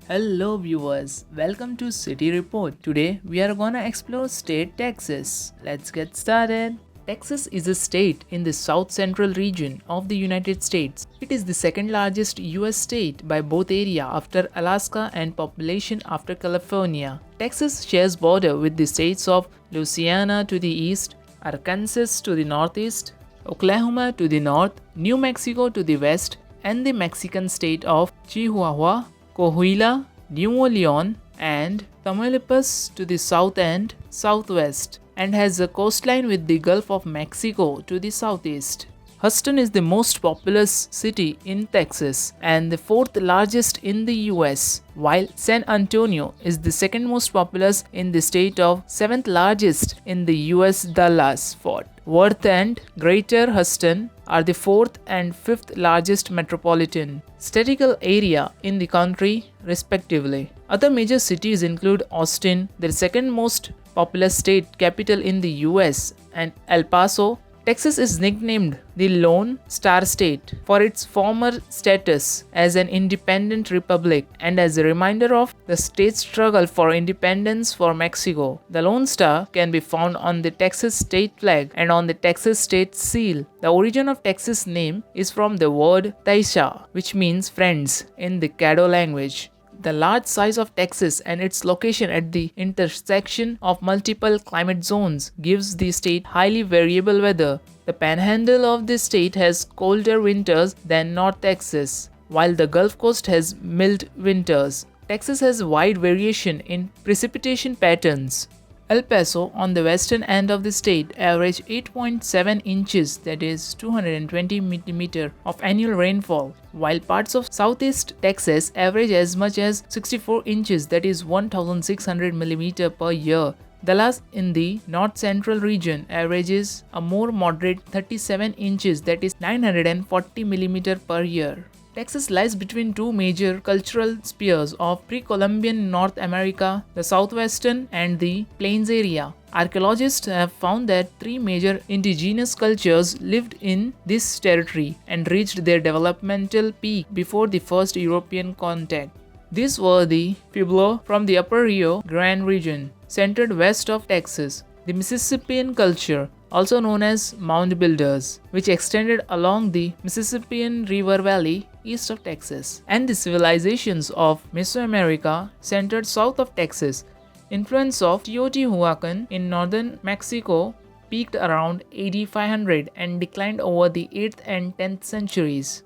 Hello viewers, welcome to City Report. Today we are gonna explore state Texas. Let's get started. Texas is a state in the south central region of the United States. It is the second largest US state by both area after Alaska and population after California. Texas shares border with the states of Louisiana to the east, Arkansas to the northeast, Oklahoma to the north, New Mexico to the west, and the Mexican state of Chihuahua, Coahuila, Nuevo Leon, and Tamaulipas to the south and southwest, and has a coastline with the Gulf of Mexico to the southeast. Houston is the most populous city in Texas and the fourth largest in the US, while San Antonio is the second most populous in the state of seventh largest in the US. Dallas-Fort Worth and Greater Houston are the fourth and fifth largest metropolitan statistical area in the country, respectively. Other major cities include Austin, the second most populous state capital in the US, and El Paso. Texas is nicknamed the Lone Star State for its former status as an independent republic and as a reminder of the state's struggle for independence for Mexico. The Lone Star can be found on the Texas state flag and on the Texas state seal. The origin of Texas name is from the word Taisha, which means friends in the Caddo language. The large size of Texas and its location at the intersection of multiple climate zones gives the state highly variable weather. The panhandle of the state has colder winters than North Texas, while the Gulf Coast has mild winters. Texas has wide variation in precipitation patterns. El Paso, on the western end of the state, average 8.7 inches, that is 220 mm of annual rainfall, while parts of southeast Texas average as much as 64 inches, that is 1600 mm per year. Dallas in the north central region averages a more moderate 37 inches, that is 940 mm per year. Texas lies between two major cultural spheres of pre-Columbian North America, the southwestern and the plains area. Archaeologists have found that three major indigenous cultures lived in this territory and reached their developmental peak before the first European contact. These were the Pueblo from the upper Rio Grande region, centered west of Texas, the Mississippian culture, also known as Mound Builders, which extended along the Mississippian River Valley east of Texas, and the civilizations of Mesoamerica centered south of Texas. Influence of Teotihuacan in northern Mexico peaked around AD 500 and declined over the 8th and 10th centuries.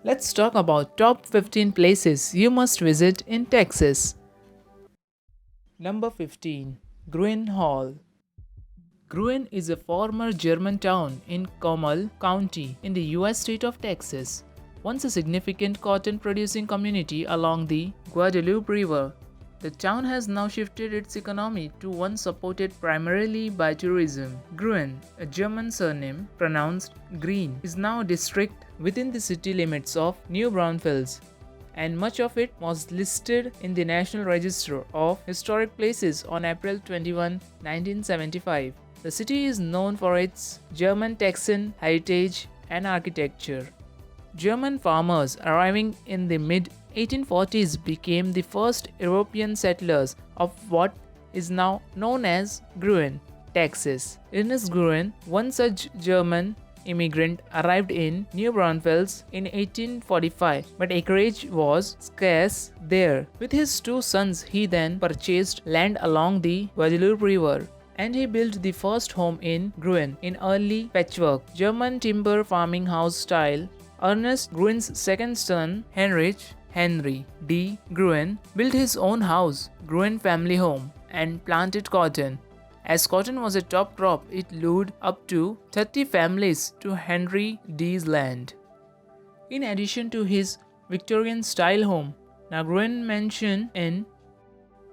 Let's talk about top 15 places you must visit in Texas. Number 15. Gruene Hall. Gruene is a former German town in Comal County in the US state of Texas, once a significant cotton-producing community along the Guadalupe River. The town has now shifted its economy to one supported primarily by tourism. Gruene, a German surname pronounced Green, is now a district within the city limits of New Braunfels, and much of it was listed in the National Register of Historic Places on April 21, 1975. The city is known for its German Texan heritage and architecture. German farmers arriving in the mid-1840s became the first European settlers of what is now known as Gruene, Texas. Ernest Gruene, one such German immigrant, arrived in New Braunfels in 1845, but acreage was scarce there. With his two sons, he then purchased land along the Guadalupe River, and he built the first home in Gruene in early patchwork German timber farming house style. Ernest Gruene's second son, Heinrich Henry D. Gruene, built his own house, Gruene Family Home, and planted cotton. As cotton was a top crop, it lured up to 30 families to Henry D's land. In addition to his Victorian-style home, Gruene Mansion in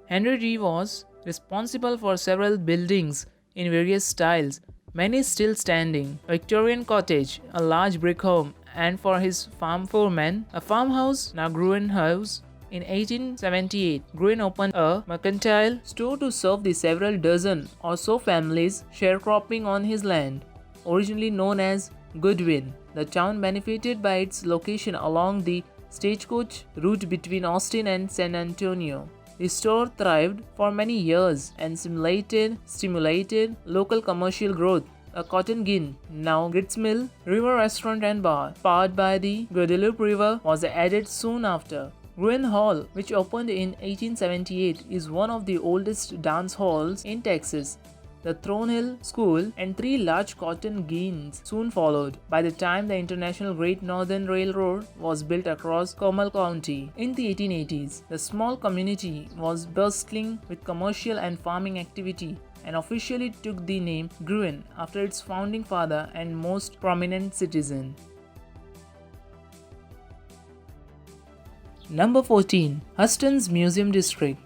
Henry D was responsible for several buildings in various styles, many still standing: Victorian cottage, a large brick home, and for his farm foreman, a farmhouse, Gruene House. In 1878, Gruene opened a mercantile store to serve the several dozen or so families sharecropping on his land. Originally known as Goodwin, the town benefited by its location along the stagecoach route between Austin and San Antonio. The store thrived for many years and stimulated local commercial growth. A cotton gin, now grits mill, river restaurant and bar, powered by the Guadalupe River, was added soon after. Gruene Hall, which opened in 1878, is one of the oldest dance halls in Texas. The Thornhill School and 3 large cotton gins soon followed. By the time the International Great Northern Railroad was built across Comal County in the 1880s, the small community was bustling with commercial and farming activity and officially took the name Gruene after its founding father and most prominent citizen. Number 14. Huston's Museum District.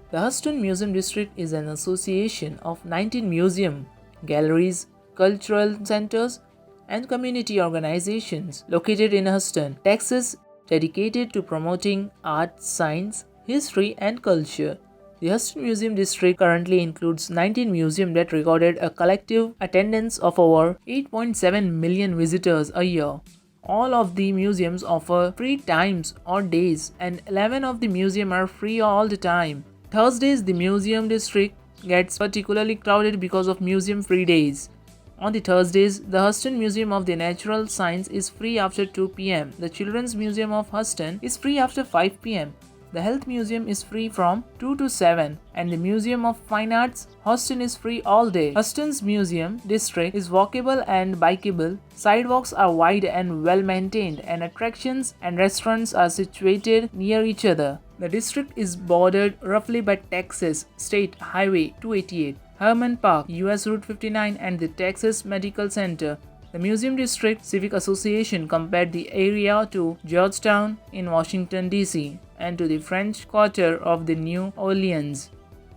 The Huston Museum District is an association of 19 museums, galleries, cultural centers, and community organizations located in Huston, Texas, dedicated to promoting art, science, history, and culture. The Huston Museum District currently includes 19 museums that recorded a collective attendance of over 8.7 million visitors a year. All of the museums offer free times or days, and 11 of the museums are free all the time. Thursdays, the museum district gets particularly crowded because of museum free days. On the Thursdays, the Huston Museum of the Natural Science is free after 2 p.m. The Children's Museum of Huston is free after 5 p.m. The Health Museum is free from 2 to 7, and the Museum of Fine Arts, Huston, is free all day. Huston's Museum District is walkable and bikeable. Sidewalks are wide and well maintained, and attractions and restaurants are situated near each other. The district is bordered roughly by Texas State Highway 288, Herman Park, US Route 59, and the Texas Medical Center. The Museum District Civic Association compared the area to Georgetown in Washington, D.C. and to the French Quarter of the New Orleans.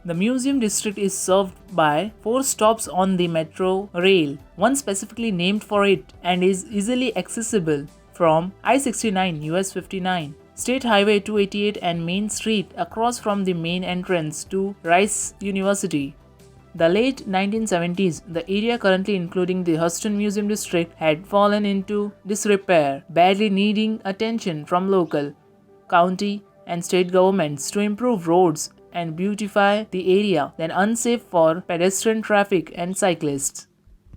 The Museum District is served by 4 stops on the Metro Rail, one specifically named for it, and is easily accessible from I-69 US 59, State Highway 288, and Main Street across from the main entrance to Rice University. The late 1970s, the area currently including the Huston Museum District had fallen into disrepair, badly needing attention from local, county, and state governments to improve roads and beautify the area, then unsafe for pedestrian traffic and cyclists.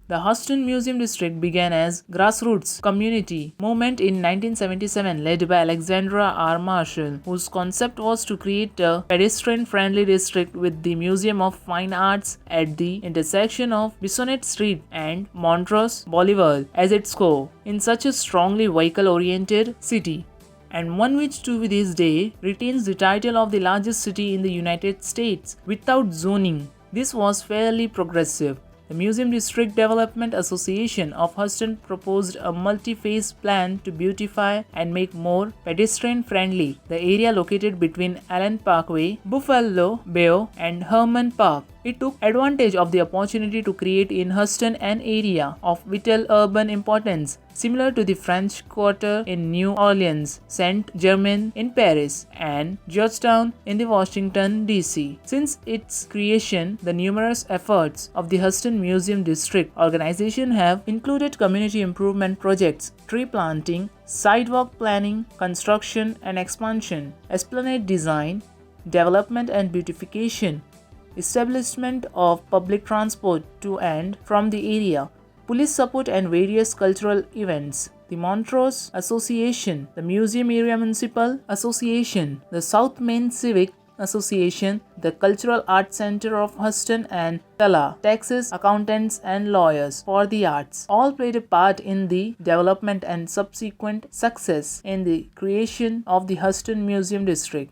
The Huston Museum District began as grassroots community movement in 1977 led by Alexandra R. Marshall, whose concept was to create a pedestrian-friendly district with the Museum of Fine Arts at the intersection of Bissonnet Street and Montrose Boulevard as its core, in such a strongly vehicle-oriented city, and one which to this day retains the title of the largest city in the United States without zoning. This was fairly progressive. The Museum District Development Association of Huston proposed a multi-phase plan to beautify and make more pedestrian-friendly the area located between Allen Parkway, Buffalo Bayou, and Herman Park. It took advantage of the opportunity to create in Huston an area of vital urban importance, similar to the French Quarter in New Orleans, Saint-Germain in Paris, and Georgetown in the Washington, D.C. Since its creation, the numerous efforts of the Huston Museum District organization have included community improvement projects, tree planting, sidewalk planning, construction and expansion, esplanade design, development and beautification, establishment of public transport to and from the area, police support and various cultural events. The Montrose Association, the Museum Area Municipal Association, the South Main Civic Association, the Cultural Arts Center of Huston, and TALA, Texas Accountants and Lawyers for the Arts, all played a part in the development and subsequent success in the creation of the Huston Museum District.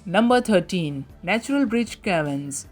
Number 13. Natural Bridge Caverns.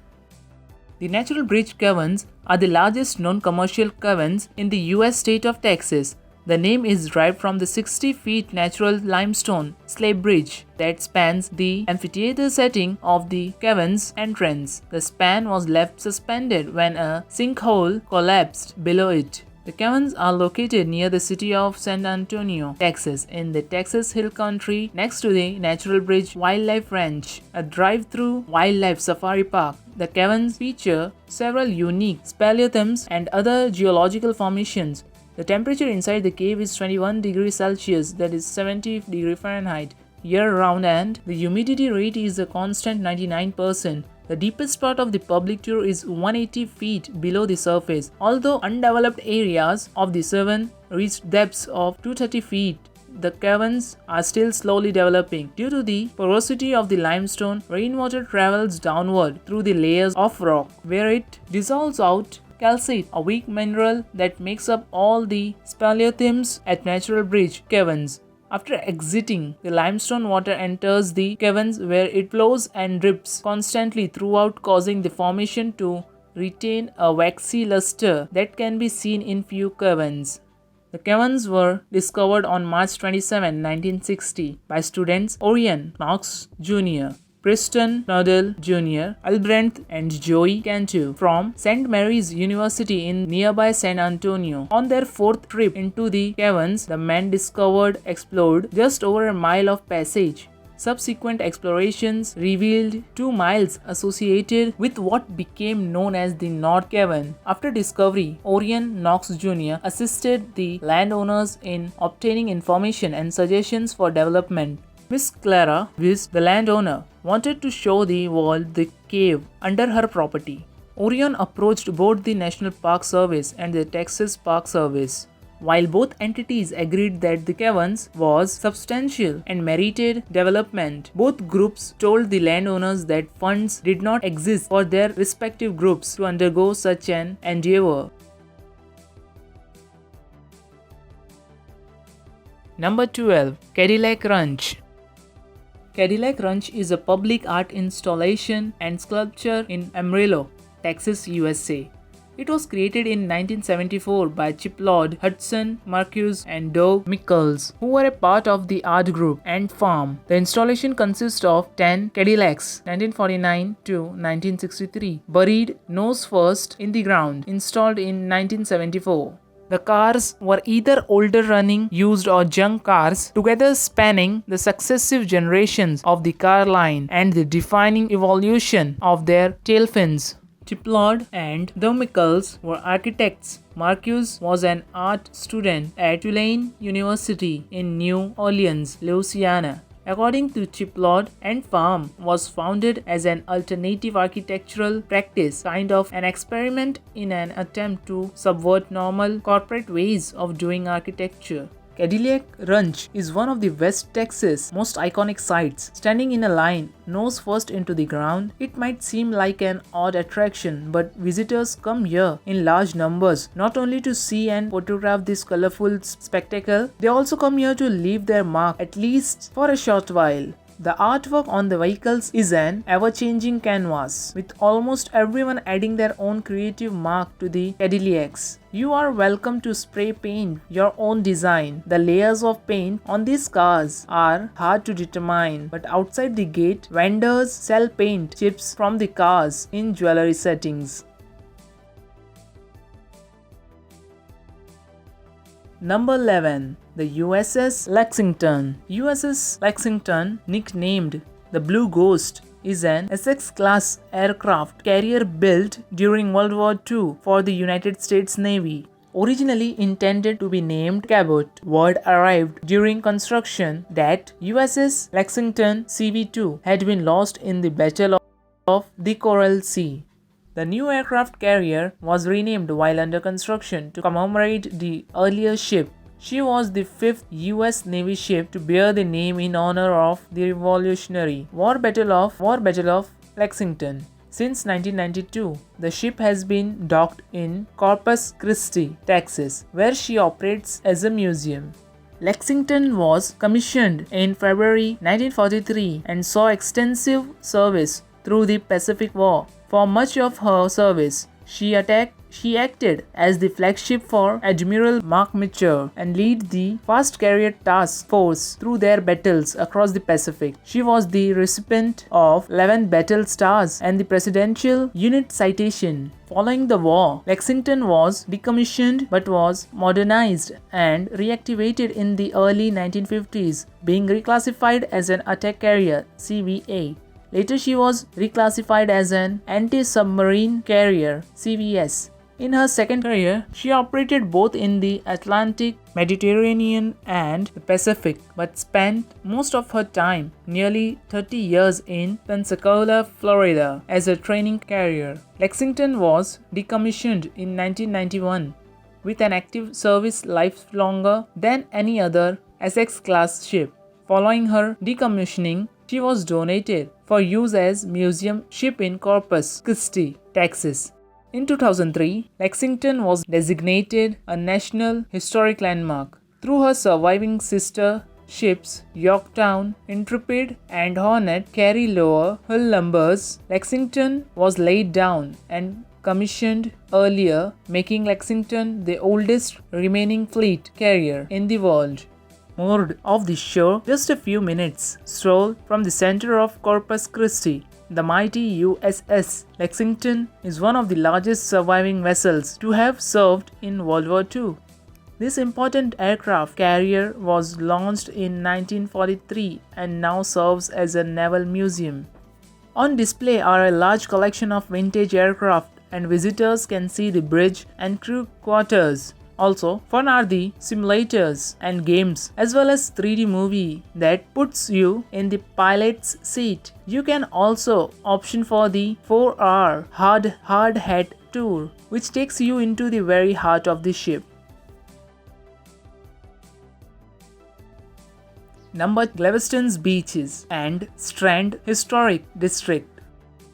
The Natural Bridge Caverns are the largest known commercial caverns in the US state of Texas. The name is derived from the 60 feet natural limestone slab bridge that spans the amphitheater setting of the cavern's entrance. The span was left suspended when a sinkhole collapsed below it. The caverns are located near the city of San Antonio, Texas, in the Texas Hill Country next to the Natural Bridge Wildlife Ranch, a drive-through wildlife safari park. The caverns feature several unique speleothems and other geological formations. The temperature inside the cave is 21 degrees Celsius, that is 70 degrees Fahrenheit, year-round, and the humidity rate is a constant 99%. The deepest part of the public tour is 180 feet below the surface, although undeveloped areas of the cavern reach depths of 230 feet. The caverns are still slowly developing. Due to the porosity of the limestone, rainwater travels downward through the layers of rock, where it dissolves out calcite, a weak mineral that makes up all the speleothems at Natural Bridge caverns. After exiting, the limestone water enters the caverns where it flows and drips constantly throughout, causing the formation to retain a waxy luster that can be seen in few caverns. The caverns were discovered on March 27, 1960 by students Orion Knox Jr., Preston Noddle Jr., Albrecht and Joey Cantu from St. Mary's University in nearby San Antonio. On their fourth trip into the caverns, the men explored just over a mile of passage. Subsequent explorations revealed 2 miles associated with what became known as the North Cavern. After discovery, Orion Knox Jr. assisted the landowners in obtaining information and suggestions for development. Miss Clara Wiss, the landowner, wanted to show the world the cave under her property. Orion approached both the National Park Service and the Texas Park Service. While both entities agreed that the caverns was substantial and merited development, both groups told the landowners that funds did not exist for their respective groups to undergo such an endeavor. Number 12. Cadillac Ranch. Cadillac Ranch is a public art installation and sculpture in Amarillo, Texas, USA. It was created in 1974 by Chip Lord, Hudson Marcus, and Doug Mickels, who were a part of the art group Ant Farm. The installation consists of 10 Cadillacs, 1949 to 1963, buried nose first in the ground, installed in 1974. The cars were either older running, used or junk cars, together spanning the successive generations of the car line and the defining evolution of their tail fins. Chip Lord and Doug Mickels were architects. Marcus was an art student at Tulane University in New Orleans, Louisiana. According to Chip Lord, Ant Farm was founded as an alternative architectural practice, kind of an experiment in an attempt to subvert normal corporate ways of doing architecture. Cadillac Ranch is one of the West Texas' most iconic sites. Standing in a line, nose first into the ground, it might seem like an odd attraction, but visitors come here in large numbers, not only to see and photograph this colorful spectacle, they also come here to leave their mark, at least for a short while. The artwork on the vehicles is an ever-changing canvas, with almost everyone adding their own creative mark to the Cadillacs. You are welcome to spray paint your own design. The layers of paint on these cars are hard to determine, but outside the gate, vendors sell paint chips from the cars in jewelry settings. Number 11. The USS Lexington. USS Lexington, nicknamed the Blue Ghost, is an Essex-class aircraft carrier built during World War II for the United States Navy. Originally intended to be named Cabot, word arrived during construction that USS Lexington CV-2 had been lost in the Battle of the Coral Sea. The new aircraft carrier was renamed while under construction to commemorate the earlier ship. She was the 5th US Navy ship to bear the name in honor of the Revolutionary War Battle of Lexington. Since 1992, the ship has been docked in Corpus Christi, Texas, where she operates as a museum. Lexington was commissioned in February 1943 and saw extensive service through the Pacific War. For much of her service, she acted as the flagship for Admiral Mark Mitchell and led the Fast Carrier Task Force through their battles across the Pacific. She was the recipient of 11 battle stars and the Presidential Unit Citation. Following the war, Lexington was decommissioned but was modernized and reactivated in the early 1950s, being reclassified as an attack carrier (CVA). Later she was reclassified as an anti-submarine carrier (CVS). In her second career, she operated both in the Atlantic, Mediterranean, and the Pacific, but spent most of her time, nearly 30 years, in Pensacola, Florida, as a training carrier. Lexington was decommissioned in 1991, with an active service life longer than any other Essex-class ship. Following her decommissioning, she was donated for use as museum ship in Corpus Christi, Texas. In 2003, Lexington was designated a National Historic Landmark. Through her surviving sister ships Yorktown, Intrepid, and Hornet carry lower hull numbers, Lexington was laid down and commissioned earlier, making Lexington the oldest remaining fleet carrier in the world. Moored off the shore just a few minutes stroll from the center of Corpus Christi, the mighty USS Lexington is one of the largest surviving vessels to have served in World War II. This important aircraft carrier was launched in 1943 and now serves as a naval museum. On display are a large collection of vintage aircraft, and visitors can see the bridge and crew quarters. Also, fun are the simulators and games, as well as 3D movie that puts you in the pilot's seat. You can also option for the 4-hour hard hat tour, which takes you into the very heart of the ship. Number Galveston's Beaches and Strand Historic District.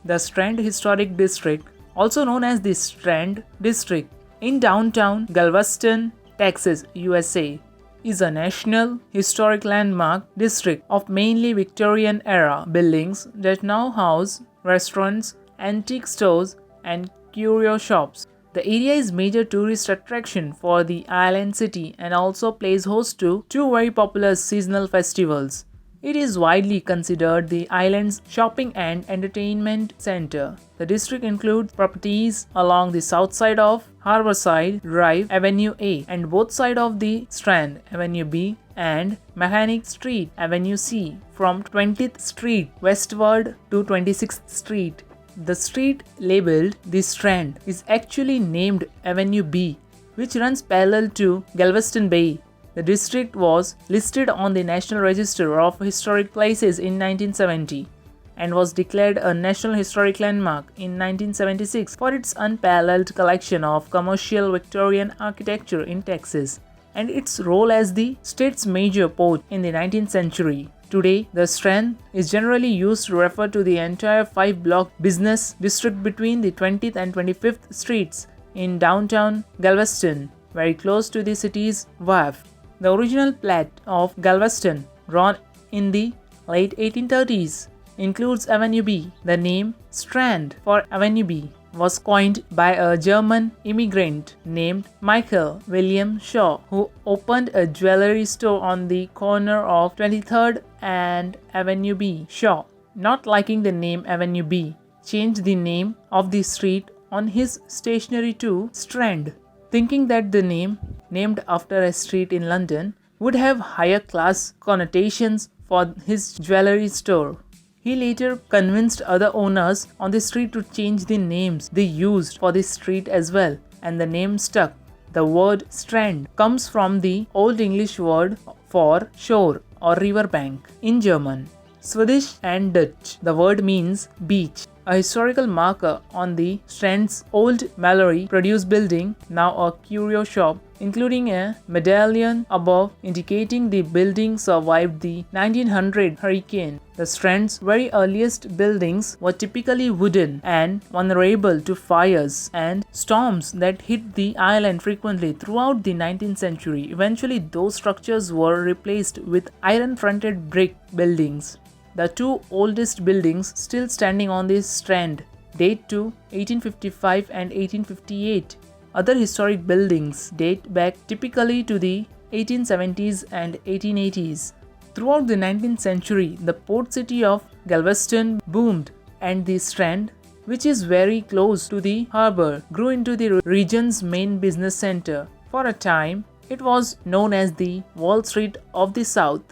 The Strand Historic District, also known as the Strand District, in downtown Galveston, Texas, USA, is a National Historic Landmark district of mainly Victorian-era buildings that now house restaurants, antique stores, and curio shops. The area is major tourist attraction for the island city and also plays host to two very popular seasonal festivals. It is widely considered the island's shopping and entertainment center. The district includes properties along the south side of Harborside Drive, Avenue A, and both sides of the Strand, Avenue B, and Mechanic Street, Avenue C, from 20th Street westward to 26th Street. The street labeled the Strand is actually named Avenue B, which runs parallel to Galveston Bay. The district was listed on the National Register of Historic Places in 1970 and was declared a National Historic Landmark in 1976 for its unparalleled collection of commercial Victorian architecture in Texas and its role as the state's major port in the 19th century. Today, the Strand is generally used to refer to the entire 5-block business district between the 20th and 25th Streets in downtown Galveston, very close to the city's wharf. The original plat of Galveston, drawn in the late 1830s, includes Avenue B. The name Strand for Avenue B was coined by a German immigrant named Michael William Shaw, who opened a jewelry store on the corner of 23rd and Avenue B. Shaw, not liking the name Avenue B, changed the name of the street on his stationery to Strand, thinking that the name, named after a street in London, would have higher class connotations for his jewelry store. He later convinced other owners on the street to change the names they used for the street as well, and the name stuck. The word Strand comes from the Old English word for shore or river bank in German, Swedish and Dutch. The word means beach. A historical marker on the Strand's old Mallory Produce building, now a curio shop, including a medallion above indicating the building survived the 1900 hurricane. The Strand's very earliest buildings were typically wooden and vulnerable to fires and storms that hit the island frequently throughout the 19th century. Eventually, those structures were replaced with iron-fronted brick buildings. The two oldest buildings still standing on this Strand date to 1855 and 1858. Other historic buildings date back typically to the 1870s and 1880s. Throughout the 19th century, the port city of Galveston boomed, and the Strand, which is very close to the harbor, grew into the region's main business center. For a time, it was known as the Wall Street of the South.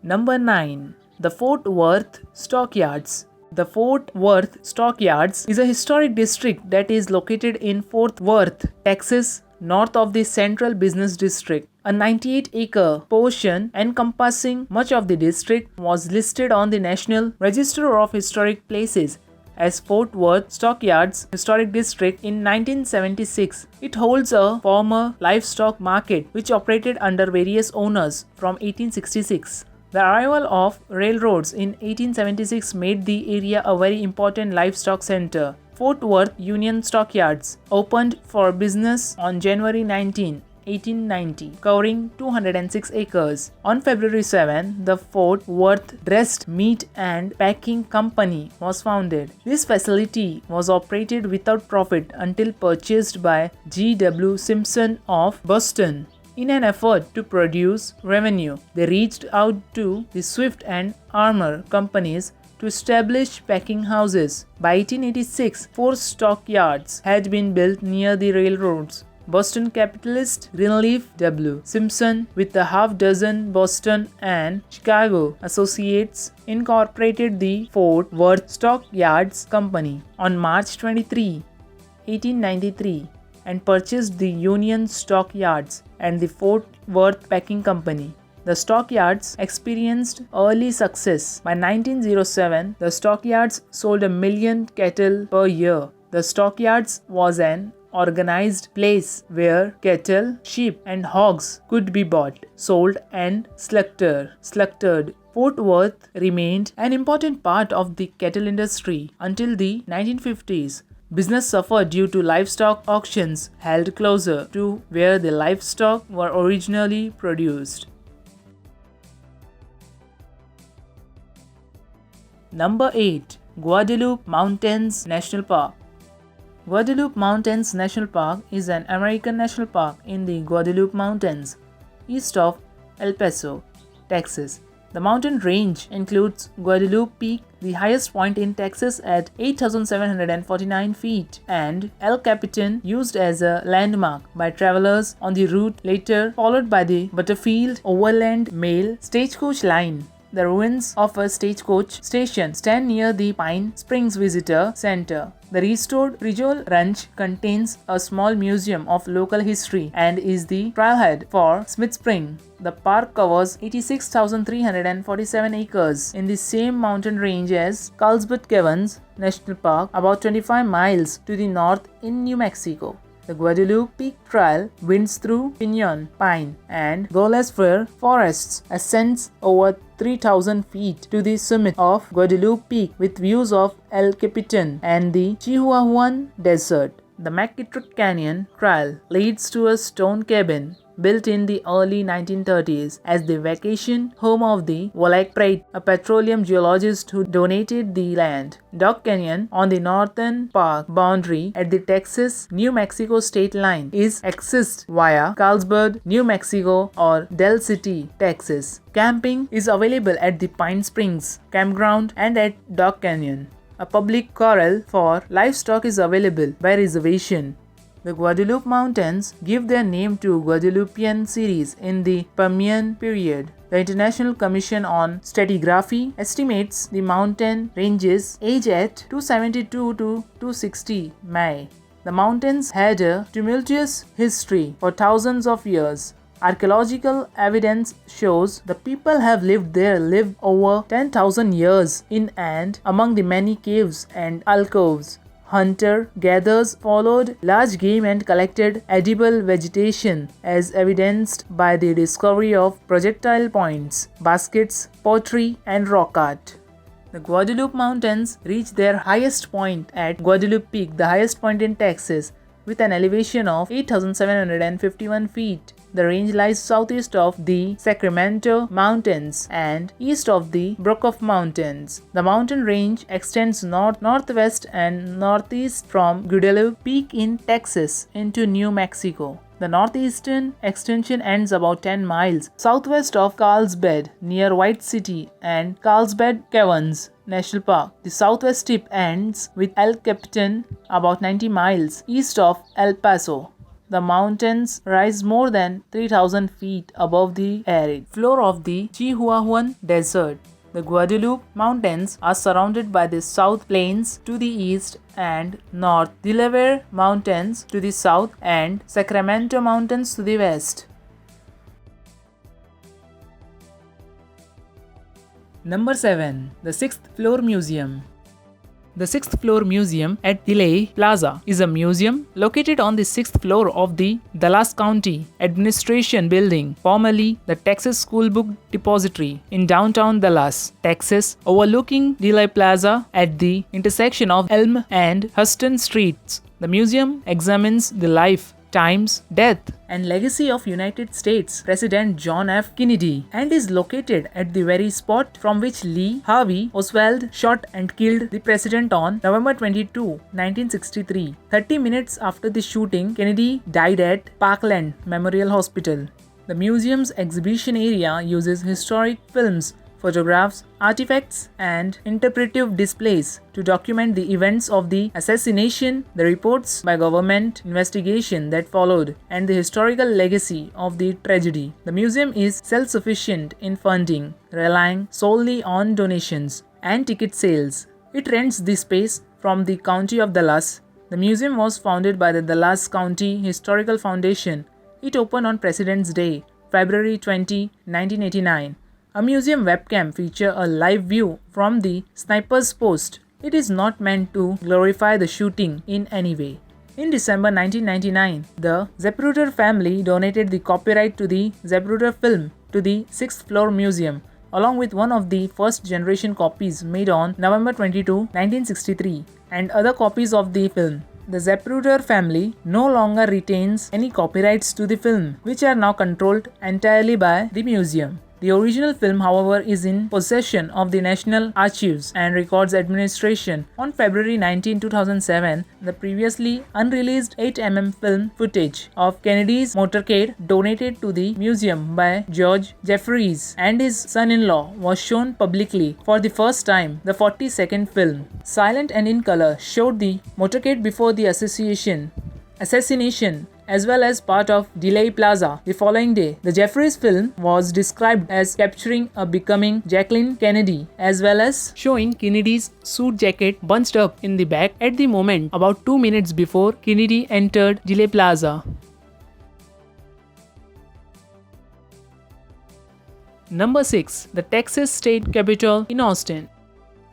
Number 9. The Fort Worth Stockyards. The Fort Worth Stockyards is a historic district that is located in Fort Worth, Texas, north of the Central Business District. A 98-acre portion encompassing much of the district was listed on the National Register of Historic Places as Fort Worth Stockyards Historic District in 1976. It holds a former livestock market which operated under various owners from 1866. The arrival of railroads in 1876 made the area a very important livestock center. Fort Worth Union Stockyards opened for business on January 19, 1890, covering 206 acres. On February 7, the Fort Worth Dressed Meat and Packing Company was founded. This facility was operated without profit until purchased by G.W. Simpson of Boston. In an effort to produce revenue, they reached out to the Swift and Armour companies to establish packing houses. By 1886, 4 stockyards had been built near the railroads. Boston capitalist Greenleaf W. Simpson, with a half-dozen Boston and Chicago associates, incorporated the Fort Worth Stockyards Company on March 23, 1893, and purchased the Union Stockyards and the Fort Worth Packing Company. The stockyards experienced early success. By 1907, the stockyards sold 1 million cattle per year. The stockyards was an organized place where cattle, sheep, and hogs could be bought, sold, and slaughtered. Fort Worth remained an important part of the cattle industry until the 1950s. Business suffered due to livestock auctions held closer to where the livestock were originally produced. Number 8. Guadalupe Mountains National Park. Guadalupe Mountains National Park is an American national park in the Guadalupe Mountains, east of El Paso, Texas. The mountain range includes Guadalupe Peak, the highest point in Texas at 8,749 feet, and El Capitan, used as a landmark by travelers on the route, later followed by the Butterfield Overland Mail Stagecoach Line. The ruins of a stagecoach station stand near the Pine Springs Visitor Center. The restored Rijol Ranch contains a small museum of local history and is the trailhead for Smith Spring. The park covers 86,347 acres in the same mountain range as Carlsbad Caverns National Park, about 25 miles to the north in New Mexico. The Guadalupe Peak Trail winds through Pinyon, Pine, and Goles Fir forests, ascends over 3,000 feet to the summit of Guadalupe Peak with views of El Capitan and the Chihuahuan Desert. The McKittrick Canyon Trail leads to a stone cabin built in the early 1930s as the vacation home of the Wallach Pratt, a petroleum geologist who donated the land. Dog Canyon, on the northern park boundary at the Texas-New Mexico state line, is accessed via Carlsbad, New Mexico or Del City, Texas. Camping is available at the Pine Springs Campground and at Dog Canyon. A public corral for livestock is available by reservation. The Guadalupe Mountains give their name to Guadalupian series in the Permian period. The International Commission on Stratigraphy estimates the mountain ranges age at 272 to 260 May. The mountains had a tumultuous history for thousands of years. Archaeological evidence shows the people have lived over 10,000 years in and among the many caves and alcoves. Hunter-gatherers followed large game and collected edible vegetation, as evidenced by the discovery of projectile points, baskets, pottery, and rock art. The Guadalupe Mountains reach their highest point at Guadalupe Peak, the highest point in Texas, with an elevation of 8,751 feet. The range lies southeast of the Sacramento Mountains and east of the Brokoff Mountains. The mountain range extends north-northwest and northeast from Guadalupe Peak in Texas into New Mexico. The northeastern extension ends about 10 miles southwest of Carlsbad near White City and Carlsbad Caverns National Park. The southwest tip ends with El Capitan about 90 miles east of El Paso. The mountains rise more than 3,000 feet above the arid floor of the Chihuahuan Desert. The Guadalupe Mountains are surrounded by the South Plains to the east and north, Delaware Mountains to the south, and Sacramento Mountains to the west. Number 7. The Sixth Floor Museum. The Sixth Floor Museum at Dealey Plaza is a museum located on the 6th floor of the Dallas County Administration Building, formerly the Texas Schoolbook Depository, in downtown Dallas, Texas, overlooking Dealey Plaza at the intersection of Elm and Huston Streets. The museum examines the life, times, death, and legacy of United States President John F. Kennedy and is located at the very spot from which Lee Harvey Oswald shot and killed the president on November 22, 1963. 30 minutes after the shooting, Kennedy died at Parkland Memorial Hospital. The museum's exhibition area uses historic films, photographs, artifacts, and interpretive displays to document the events of the assassination, the reports by government investigation that followed, and the historical legacy of the tragedy. The museum is self-sufficient in funding, relying solely on donations and ticket sales. It rents the space from the County of Dallas. The museum was founded by the Dallas County Historical Foundation. It opened on President's Day, February 20, 1989. A museum webcam features a live view from the sniper's post. It is not meant to glorify the shooting in any way. In December 1999, the Zapruder family donated the copyright to the Zapruder film to the 6th Floor Museum, along with one of the first-generation copies made on November 22, 1963, and other copies of the film. The Zapruder family no longer retains any copyrights to the film, which are now controlled entirely by the museum. The original film, however, is in possession of the National Archives and Records Administration. On February 19, 2007, the previously unreleased 8mm film footage of Kennedy's motorcade donated to the museum by George Jeffries and his son-in-law was shown publicly for the first time. The 40-second film, silent and in color, showed the motorcade before the assassination, as well as part of Dealey Plaza. The following day, the Jeffries film was described as capturing a becoming Jacqueline Kennedy, as well as showing Kennedy's suit jacket bunched up in the back at the moment about 2 minutes before Kennedy entered Dealey Plaza. Number 6. The Texas State Capitol in Austin.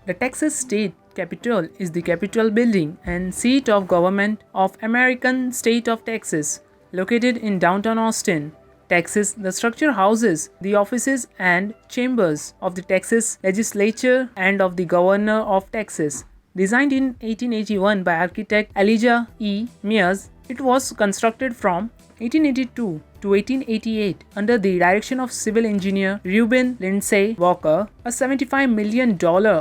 The Texas State Capitol is the Capitol building and seat of government of American state of Texas, located in downtown Austin, Texas. The structure houses the offices and chambers of the Texas legislature and of the governor of Texas. Designed in 1881 by architect Elijah E. Mears, it was constructed from 1882 to 1888 under the direction of civil engineer Reuben Lindsay Walker. A $75 million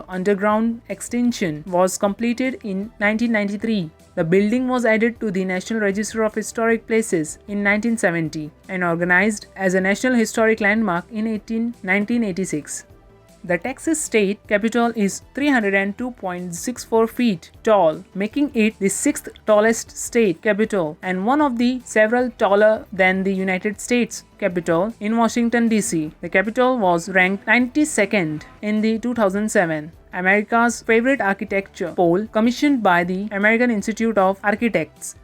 underground extension was completed in 1993. The building was added to the National Register of Historic Places in 1970 and organized as a National Historic Landmark in 1986. The Texas State Capitol is 302.64 feet tall, making it the 6th tallest state capitol and one of the several taller than the United States Capitol in Washington, D.C. The Capitol was ranked 92nd in the 2007 America's Favorite Architecture poll commissioned by the American Institute of Architects.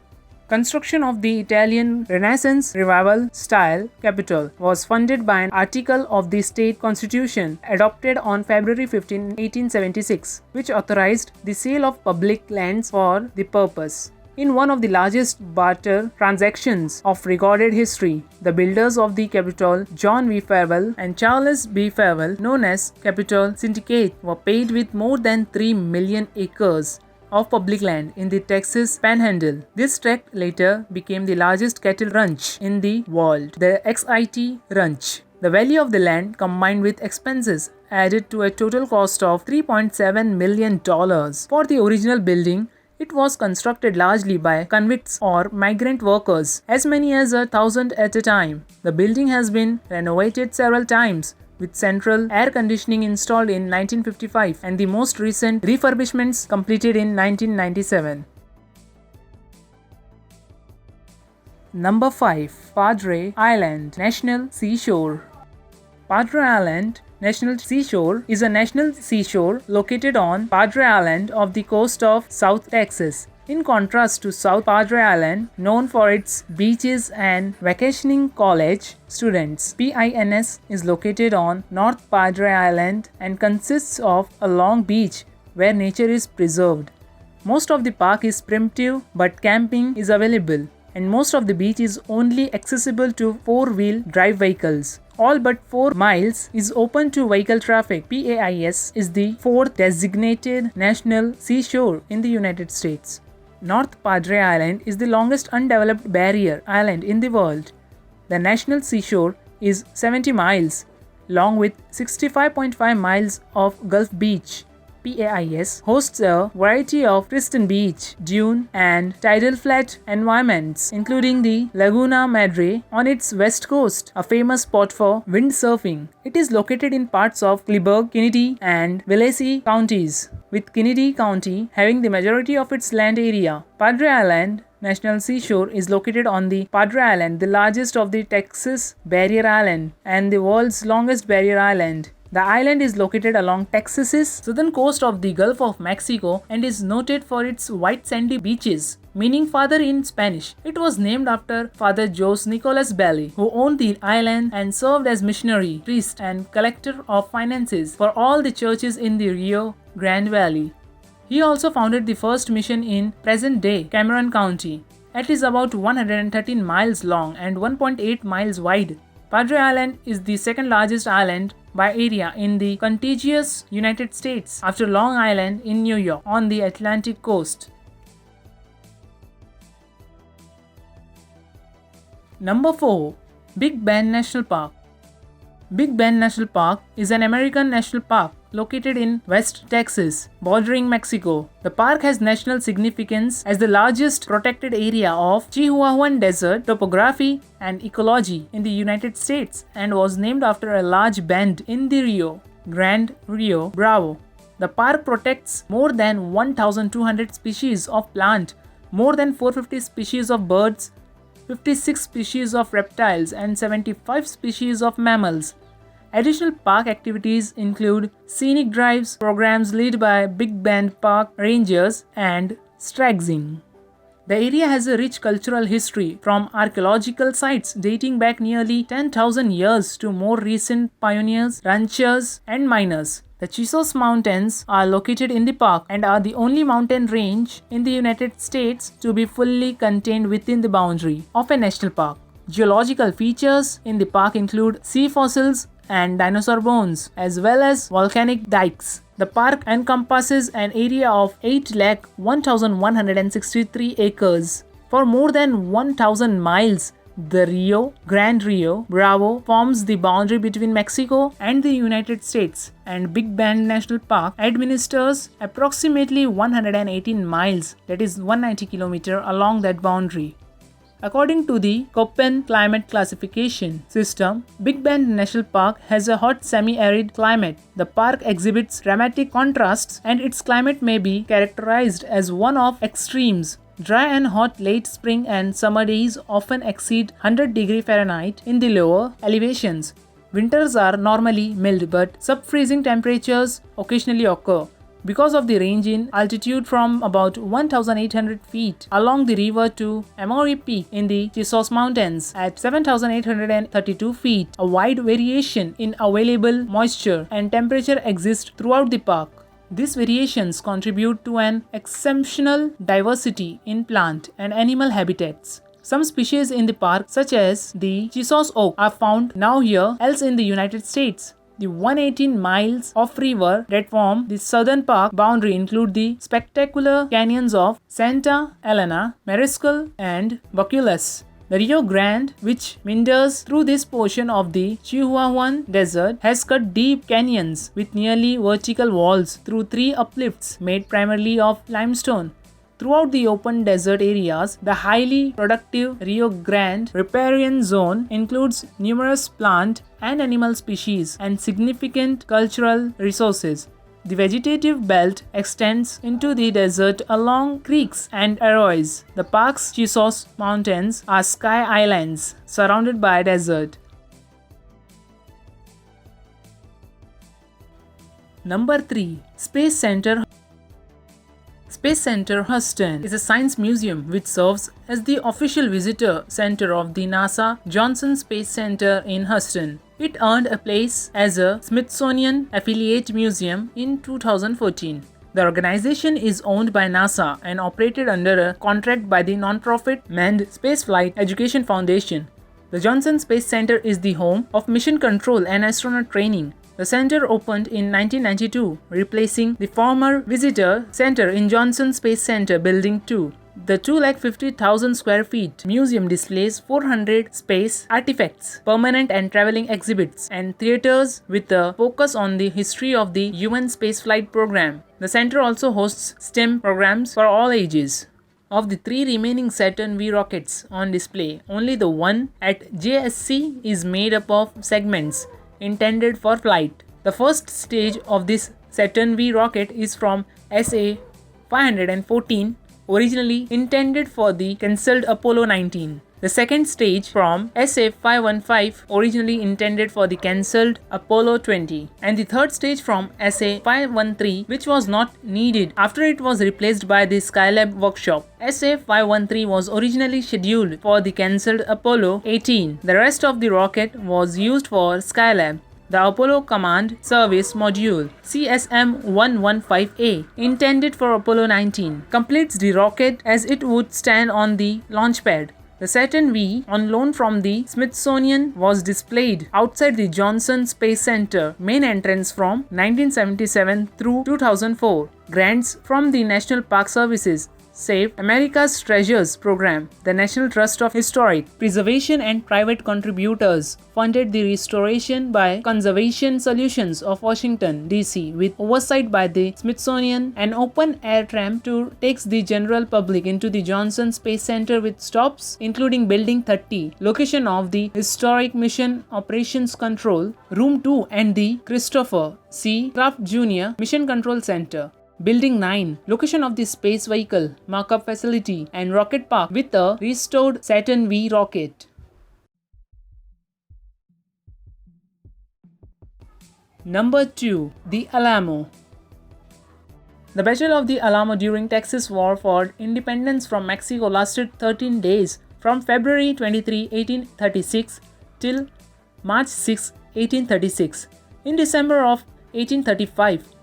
Construction of the Italian Renaissance Revival style Capitol was funded by an article of the state constitution adopted on February 15, 1876, which authorized the sale of public lands for the purpose. In one of the largest barter transactions of recorded history, the builders of the Capitol, John V. Farwell and Charles B. Farwell, known as Capitol Syndicate, were paid with more than 3 million acres of public land in the Texas Panhandle. This tract later became the largest cattle ranch in the world, the XIT Ranch. The value of the land, combined with expenses, added to a total cost of $3.7 million. For the original building, it was constructed largely by convicts or migrant workers, as many as 1,000 at a time. The building has been renovated several times, with central air conditioning installed in 1955 and the most recent refurbishments completed in 1997. Number 5. Padre Island National Seashore. Padre Island National Seashore is a national seashore located on Padre Island off the coast of South Texas. In contrast to South Padre Island, known for its beaches and vacationing college students, PINS is located on North Padre Island and consists of a long beach where nature is preserved. Most of the park is primitive, but camping is available, and most of the beach is only accessible to four-wheel drive vehicles. All but 4 miles is open to vehicle traffic. PAIS is the fourth designated national seashore in the United States. North Padre Island is the longest undeveloped barrier island in the world. The national seashore is 70 miles long with 65.5 miles of Gulf Beach. PAIS hosts a variety of pristine beach, dune, and tidal flat environments, including the Laguna Madre on its west coast, a famous spot for windsurfing. It is located in parts of Kleberg, Kennedy, and Willacy counties, with Kennedy County having the majority of its land area. Padre Island National Seashore is located on the Padre Island, the largest of the Texas Barrier Island and the world's longest barrier island. The island is located along Texas's southern coast of the Gulf of Mexico and is noted for its white sandy beaches, meaning father in Spanish. It was named after Father Jose Nicolas Belli, who owned the island and served as missionary, priest, and collector of finances for all the churches in the Rio Grande Valley. He also founded the first mission in present-day Cameron County. It is about 113 miles long and 1.8 miles wide. Padre Island is the second largest island by area in the contiguous United States after Long Island in New York on the Atlantic coast. Number 4. Big Bend National Park. Big Bend National Park is an American national park located in West Texas, bordering Mexico. The park has national significance as the largest protected area of Chihuahuan Desert topography and ecology in the United States and was named after a large bend in the Rio Grande Rio Bravo. The park protects more than 1,200 species of plant, more than 450 species of birds, 56 species of reptiles, and 75 species of mammals. Additional park activities include scenic drives, programs led by Big Bend Park Rangers, and straggling. The area has a rich cultural history, from archaeological sites dating back nearly 10,000 years to more recent pioneers, ranchers, and miners. The Chisos Mountains are located in the park and are the only mountain range in the United States to be fully contained within the boundary of a national park. Geological features in the park include sea fossils and dinosaur bones, as well as volcanic dikes. The park encompasses an area of 8,01,163 acres. For more than 1,000 miles, the Rio Grande Rio Bravo forms the boundary between Mexico and the United States, and Big Bend National Park administers approximately 118 miles, that is 190 km, along that boundary. According to the Köppen climate classification system, Big Bend National Park has a hot semi-arid climate. The park exhibits dramatic contrasts and its climate may be characterized as one of extremes. Dry and hot late spring and summer days often exceed 100 degrees Fahrenheit in the lower elevations. Winters are normally mild, but sub-freezing temperatures occasionally occur. Because of the range in altitude from about 1,800 feet along the river to Amory Peak in the Chisos Mountains at 7,832 feet, a wide variation in available moisture and temperature exists throughout the park. These variations contribute to an exceptional diversity in plant and animal habitats. Some species in the park, such as the Chisos oak, are found nowhere else in the United States. The 118 miles of river that form the southern park boundary include the spectacular canyons of Santa Elena, Mariscal, and Baculus. The Rio Grande, which meanders through this portion of the Chihuahuan Desert, has cut deep canyons with nearly vertical walls through 3 uplifts made primarily of limestone. Throughout the open desert areas, the highly productive Rio Grande riparian zone includes numerous plant and animal species and significant cultural resources. The vegetative belt extends into the desert along creeks and arroyos. The park's Chisos Mountains are sky islands surrounded by desert. Number 3. Space Center. Space Center Houston is a science museum which serves as the official visitor center of the NASA Johnson Space Center in Houston. It earned a place as a Smithsonian Affiliate Museum in 2014. The organization is owned by NASA and operated under a contract by the nonprofit Manned Spaceflight Education Foundation. The Johnson Space Center is the home of mission control and astronaut training. The center opened in 1992, replacing the former Visitor Center in Johnson Space Center Building 2. The 250,000 square feet museum displays 400 space artifacts, permanent and traveling exhibits, and theaters with a focus on the history of the UN spaceflight program. The center also hosts STEM programs for all ages. Of the 3 remaining Saturn V rockets on display, only the one at JSC is made up of segments intended for flight. The first stage of this Saturn V rocket is from SA-514, originally intended for the cancelled Apollo 19. The second stage from SA-515, originally intended for the cancelled Apollo 20. And the third stage from SA-513, which was not needed after it was replaced by the Skylab workshop. SA-513 was originally scheduled for the cancelled Apollo 18. The rest of the rocket was used for Skylab. The Apollo Command Service Module CSM-115A, intended for Apollo 19, completes the rocket as it would stand on the launch pad. The Saturn V, on loan from the Smithsonian, was displayed outside the Johnson Space Center main entrance from 1977 through 2004. Grants from the National Park Services Save America's Treasures program, the National Trust of Historic Preservation, and private contributors funded the restoration by Conservation Solutions of Washington, D.C., with oversight by the Smithsonian. An open-air tram tour takes the general public into the Johnson Space Center with stops including Building 30, location of the Historic Mission Operations Control, Room 2, and the Christopher C. Kraft Jr. Mission Control Center. Building 9, location of the Space Vehicle Markup Facility and Rocket Park with a restored Saturn V rocket. Number 2. The Alamo. The Battle of the Alamo during Texas War for Independence from Mexico lasted 13 days from February 23, 1836 till March 6, 1836. In December of 1835,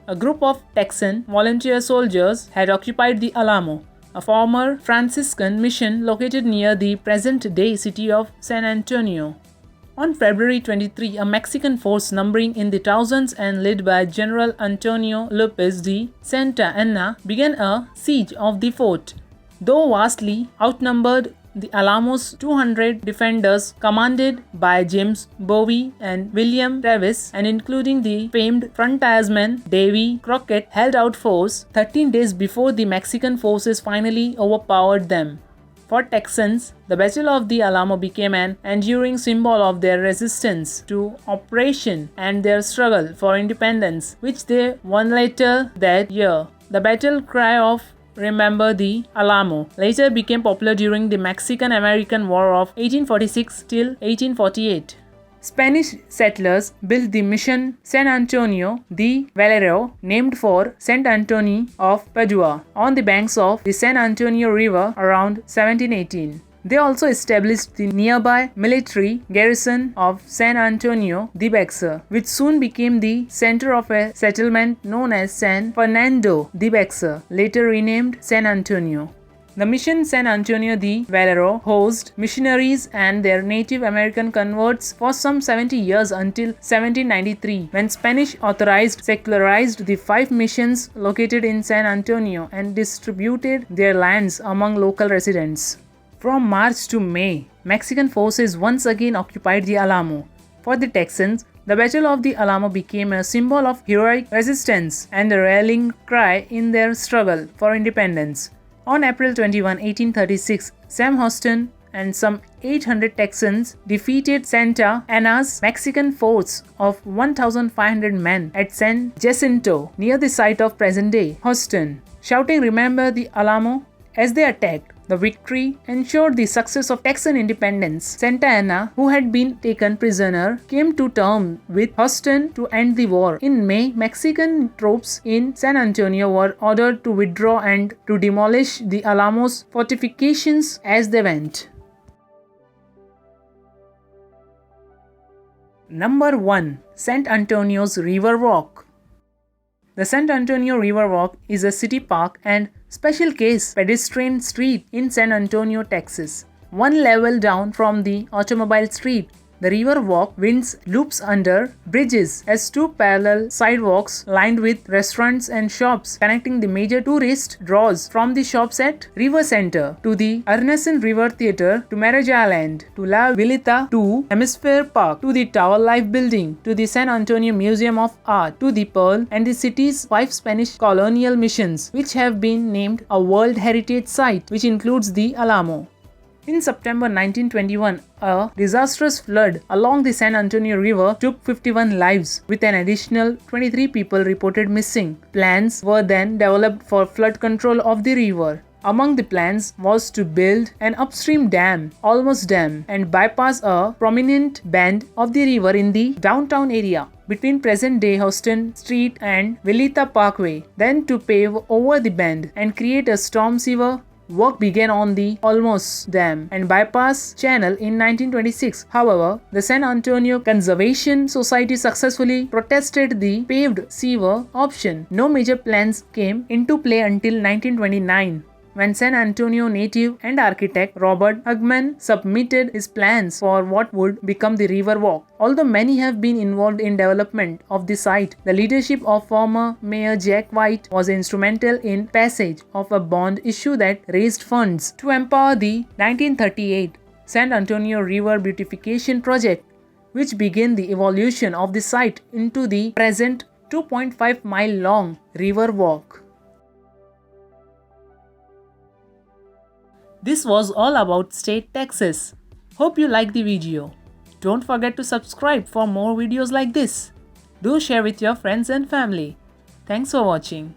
a group of Texan volunteer soldiers had occupied the Alamo, a former Franciscan mission located near the present-day city of San Antonio. On February 23, a Mexican force numbering in the thousands and led by General Antonio Lopez de Santa Anna began a siege of the fort. Though vastly outnumbered, the Alamo's 200 defenders, commanded by James Bowie and William Travis, and including the famed frontiersman Davy Crockett, held out force 13 days before the Mexican forces finally overpowered them. For Texans, the Battle of the Alamo became an enduring symbol of their resistance to oppression and their struggle for independence, which they won later that year. The battle cry of "Remember the Alamo" later became popular during the Mexican-American War of 1846 till 1848. Spanish settlers built the Mission San Antonio de Valero, named for Saint Anthony of Padua, on the banks of the San Antonio River around 1718. They also established the nearby military garrison of San Antonio de Bexar, which soon became the center of a settlement known as San Fernando de Bexar, later renamed San Antonio. The Mission San Antonio de Valero hosted missionaries and their Native American converts for some 70 years until 1793, when Spanish authorized secularized the 5 missions located in San Antonio and distributed their lands among local residents. From March to May, Mexican forces once again occupied the Alamo. For the Texans, the Battle of the Alamo became a symbol of heroic resistance and a rallying cry in their struggle for independence. On April 21, 1836, Sam Houston and some 800 Texans defeated Santa Anna's Mexican force of 1,500 men at San Jacinto, near the site of present-day Houston. Shouting "Remember the Alamo" as they attacked, The victory ensured the success of Texan independence. Santa Anna, who had been taken prisoner, came to terms with Houston to end the war. In May, Mexican troops in San Antonio were ordered to withdraw and to demolish the Alamos fortifications as they went. Number 1. San Antonio's River Walk. The San Antonio River Walk is a city park and special case pedestrian street in San Antonio, Texas. One level down from the automobile street, the river walk winds loops under bridges as two parallel sidewalks lined with restaurants and shops connecting the major tourist draws from the shops at River Center to the Arneson River Theater to Mirage Island to La Villita to Hemisphere Park to the Tower Life Building to the San Antonio Museum of Art to the Pearl and the city's 5 Spanish colonial missions, which have been named a World Heritage Site, which includes the Alamo. In September 1921, a disastrous flood along the San Antonio River took 51 lives, with an additional 23 people reported missing. Plans were then developed for flood control of the river. Among the plans was to build an upstream dam, Olmos Dam, and bypass a prominent bend of the river in the downtown area between present-day Houston Street and Villita Parkway, then to pave over the bend and create a storm sewer. Work began on the Olmos Dam and bypass channel in 1926. However, the San Antonio Conservation Society successfully protested the paved sewer option. No major plans came into play until 1929. When San Antonio native and architect Robert Hugman submitted his plans for what would become the River Walk. Although many have been involved in development of the site, the leadership of former Mayor Jack White was instrumental in passage of a bond issue that raised funds to empower the 1938 San Antonio River Beautification Project, which began the evolution of the site into the present 2.5-mile long River Walk. This was all about state Texas. Hope you liked the video. Don't forget to subscribe for more videos like this. Do share with your friends and family. Thanks for watching.